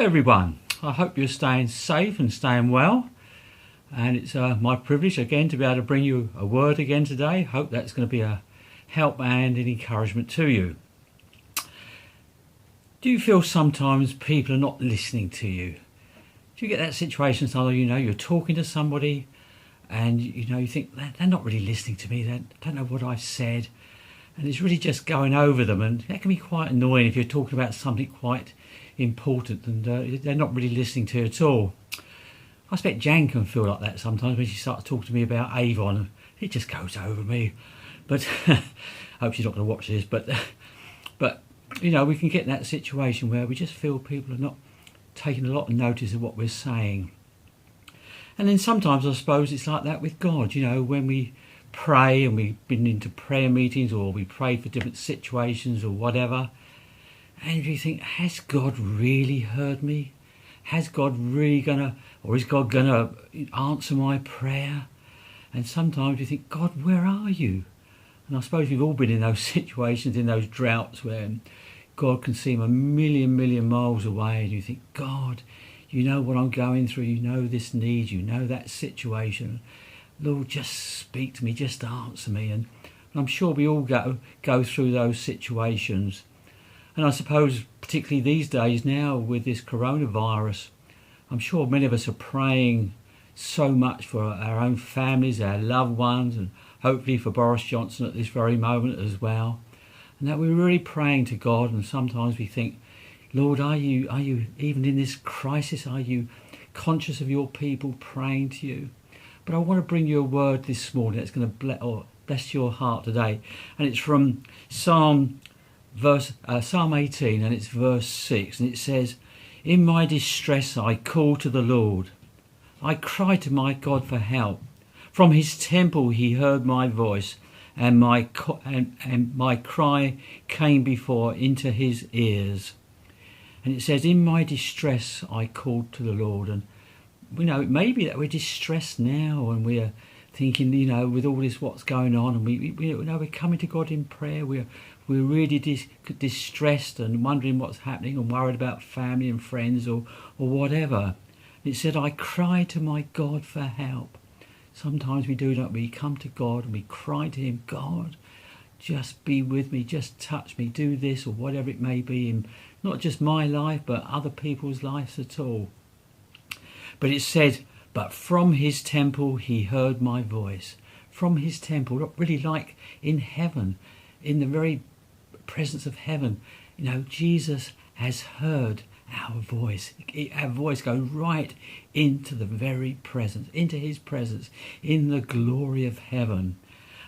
everyone, I hope you're staying safe and staying well, and it's my privilege again to be able to bring you a word again today. Hope that's going to be a help and an encouragement to you. Do you feel sometimes people are not listening to you? Do you get that situation sometimes, you're talking to somebody and you think they're not really listening to me, they don't know what I've said, and it's really just going over them, and that can be quite annoying if you're talking about something quite important and they're not really listening to you at all. I expect Jan can feel like that sometimes when she starts talking to me about Avon, and it just goes over me. But I hope she's not going to watch this, but we can get in that situation where we just feel people are not taking a lot of notice of what we're saying. And then sometimes I suppose it's like that with God, when we pray and we've been into prayer meetings or we pray for different situations or whatever, and you think, has God really heard me? Is God gonna answer my prayer? And sometimes you think, God, where are you? And I suppose we've all been in those situations, in those droughts where God can seem a million miles away, and you think, God, you know what I'm going through, you know this need, you know that situation. Lord, just speak to me, just answer me. And I'm sure we all go through those situations. And I suppose particularly these days now with this coronavirus, I'm sure many of us are praying so much for our own families, our loved ones, and hopefully for Boris Johnson at this very moment as well. And that we're really praying to God, and sometimes we think, Lord, are you even in this crisis, are you conscious of your people praying to you? But I want to bring you a word this morning that's going to bless your heart today. And it's from Psalm 18, and it's verse 6, and it says, in my distress I call to the Lord. I cry to my God for help. From his temple he heard my voice, and my cry came before into his ears. And it says, in my distress I called to the Lord. And it may be that we're distressed now, and we're thinking, with all this what's going on, and we're coming to God in prayer. We're really distressed and wondering what's happening and worried about family and friends or whatever. It said, I cry to my God for help. Sometimes we do that. We come to God and we cry to him, God, just be with me, just touch me, do this or whatever it may be, in not just my life but other people's lives at all. But it said, but from his temple he heard my voice. From his temple, not really like in heaven, in the very presence of heaven. Jesus has heard our voice. Our voice goes right into the very presence, into his presence, in the glory of heaven.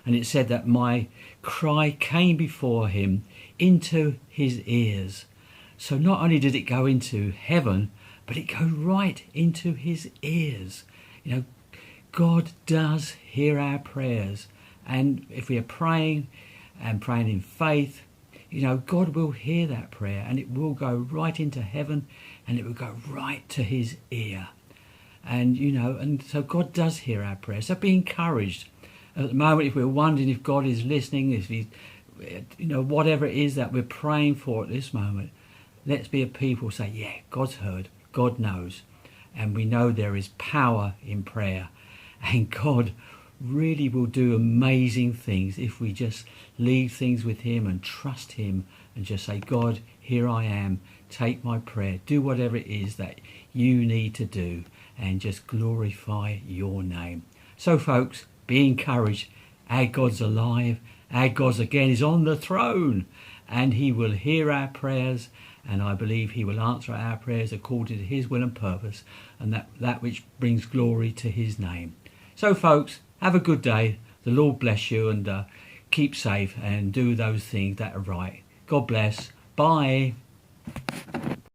And it said that my cry came before him into his ears. So not only did it go into heaven, but it goes right into his ears. God does hear our prayers. And if we are praying and praying in faith, God will hear that prayer, and it will go right into heaven, and it will go right to his ear. And, and so God does hear our prayers. So be encouraged. At the moment, if we're wondering if God is listening, if he, whatever it is that we're praying for at this moment, let's be a people who say, yeah, God's heard, God knows. And we know there is power in prayer. And God really will do amazing things if we just leave things with him and trust him and just say, God, here I am, take my prayer, do whatever it is that you need to do, and just glorify your name. So folks, be encouraged. Our God's alive. Our God again is on the throne, and he will hear our prayers, and I believe he will answer our prayers according to his will and purpose, and that which brings glory to his name. So folks, have a good day. The Lord bless you, and keep safe and do those things that are right. God bless. Bye.